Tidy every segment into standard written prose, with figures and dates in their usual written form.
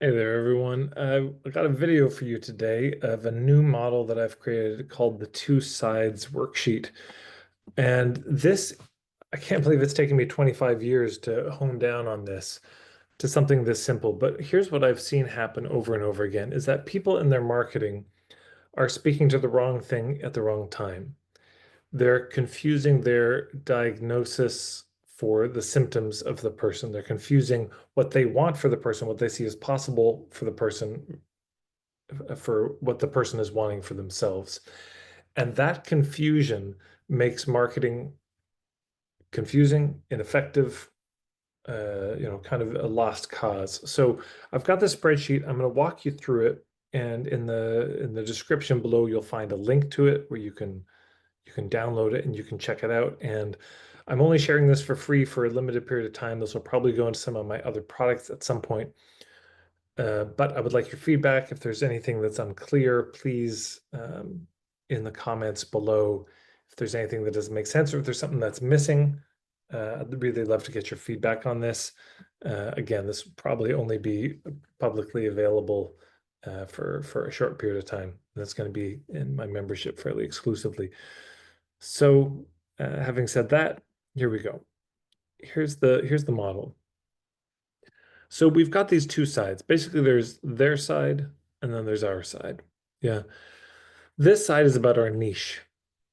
Hey there, everyone. I got a video for you today of a new model that I've created called the Two Sides Worksheet. And this, I can't believe it's taken me 25 years to hone down on this to something this simple. But here's what I've seen happen over and over again is that people in their marketing are speaking to the wrong thing at the wrong time. They're confusing their diagnosis for the symptoms of the person. They're confusing what they want for the person, what they see as possible for the person, for what the person is wanting for themselves. And that confusion makes marketing confusing, ineffective, kind of a lost cause. So I've got this spreadsheet. I'm going to walk you through it, and in the description below, you'll find a link to it where you can download it and you can check it out. And I'm only sharing this for free for a limited period of time. This will probably go into some of my other products at some point. But I would like your feedback. If there's anything that's unclear, please, in the comments below. If there's anything that doesn't make sense or if there's something that's missing, I'd really love to get your feedback on this. Again, this will probably only be publicly available for a short period of time. That's going to be in my membership fairly exclusively. So, having said that, here we go. Here's the model. So we've got these two sides. Basically, there's their side and then there's our side. Yeah. This side is about our niche.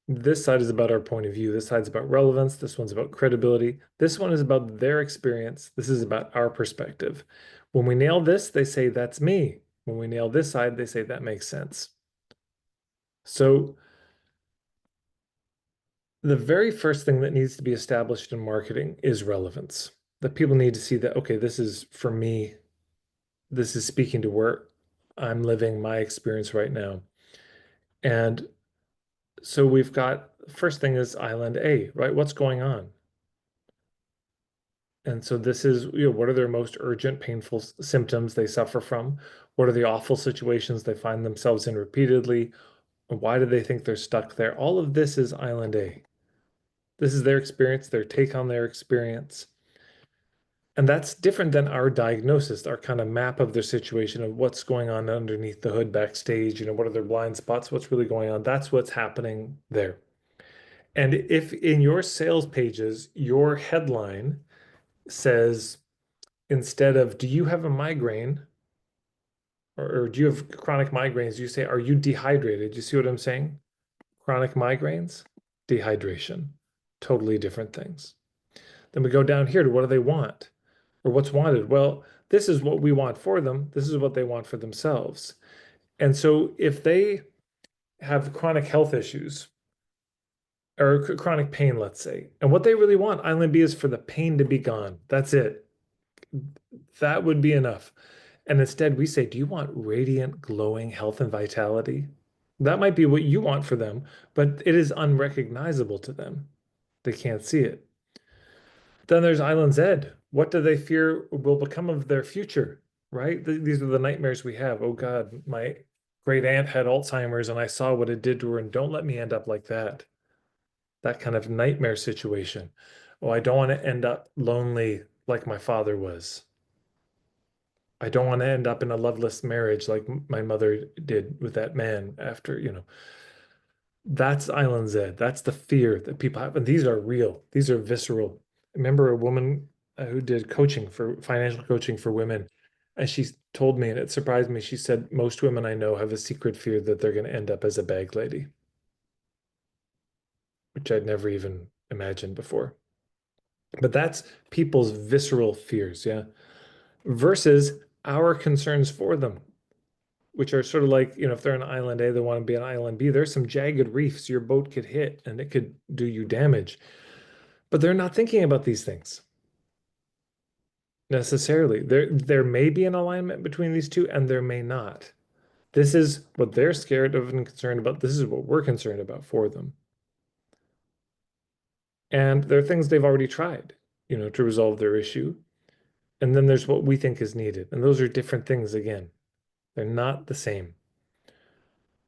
This side is about our point of view. This side's about relevance. This one's about credibility. This one is about their experience. This is about our perspective. When we nail this, they say, that's me. When we nail this side, they say, that makes sense. So the very first thing that needs to be established in marketing is relevance. That people need to see that, okay, this is for me. This is speaking to where I'm living my experience right now. And so we've got first thing is Island A, right? What's going on? And so this is, what are their most urgent, painful symptoms they suffer from? What are the awful situations they find themselves in repeatedly? Why do they think they're stuck there? All of this is Island A. This is their experience, their take on their experience. And that's different than our diagnosis, our kind of map of their situation of what's going on underneath the hood backstage, what are their blind spots, what's really going on. That's what's happening there. And if in your sales pages, your headline says, instead of, do you have a migraine or do you have chronic migraines? You say, are you dehydrated? You see what I'm saying? Chronic migraines, dehydration, totally different things. Then we go down here to what do they want or what's wanted? Well, this is what we want for them. This is what they want for themselves. And so if they have chronic health issues or chronic pain, let's say, and what they really want, Island B, is for the pain to be gone. That's it. That would be enough. And instead, we say, do you want radiant, glowing health and vitality? That might be what you want for them, but it is unrecognizable to them. They can't see it. Then there's Island Z. What do they fear will become of their future, right? These are the nightmares we have. Oh God, my great aunt had Alzheimer's and I saw what it did to her, and don't let me end up like that. That kind of nightmare situation. Oh, I don't want to end up lonely like my father was. I don't want to end up in a loveless marriage like my mother did with that man after. That's Island Z. That's the fear that people have. And these are real. These are visceral. I remember a woman who did coaching for financial coaching for women. And she told me, and it surprised me, she said, most women I know have a secret fear that they're going to end up as a bag lady, which I'd never even imagined before. But that's people's visceral fears, yeah, versus our concerns for them, which are sort of like, if they're on Island A, they want to be on Island B. There's some jagged reefs your boat could hit and it could do you damage. But they're not thinking about these things necessarily. There may be an alignment between these two, and there may not. This is what they're scared of and concerned about. This is what we're concerned about for them. And there are things they've already tried, to resolve their issue. And then there's what we think is needed. And those are different things again. They're not the same.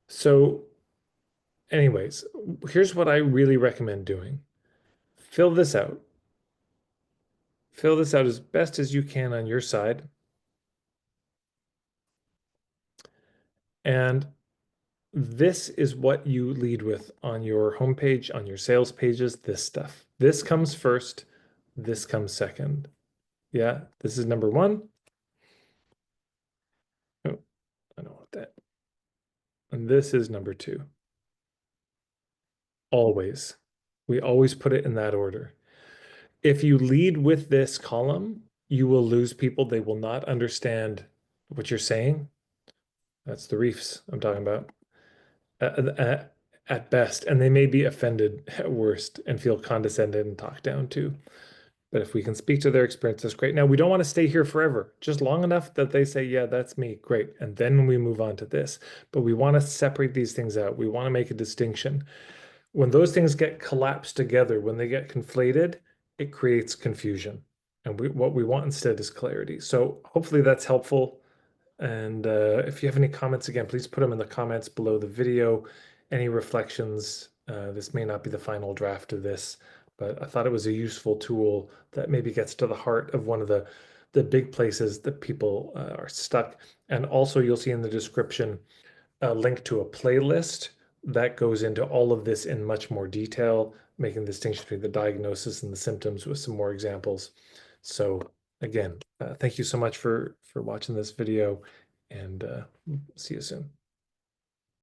So, anyways, here's what I really recommend doing. Fill this out. Fill this out as best as you can on your side. And this is what you lead with on your homepage, on your sales pages, this stuff. This comes first, this comes second. Yeah, this is number one. Oh, I don't want that. And this is number two. Always. We always put it in that order. If you lead with this column, you will lose people. They will not understand what you're saying. That's the reefs I'm talking about. At best, and they may be offended at worst and feel condescended and talked down to. But if we can speak to their experience, that's great. Now, we don't want to stay here forever, just long enough that they say, yeah, that's me, great. And then we move on to this. But we want to separate these things out. We want to make a distinction. When those things get collapsed together, when they get conflated, it creates confusion. And what we want instead is clarity. So hopefully that's helpful. And if you have any comments, again, please put them in the comments below the video. Any reflections? This may not be the final draft of this, but I thought it was a useful tool that maybe gets to the heart of one of the big places that people are stuck. And also, you'll see in the description a link to a playlist that goes into all of this in much more detail, making the distinction between the diagnosis and the symptoms with some more examples. So again, thank you so much for watching this video, and see you soon.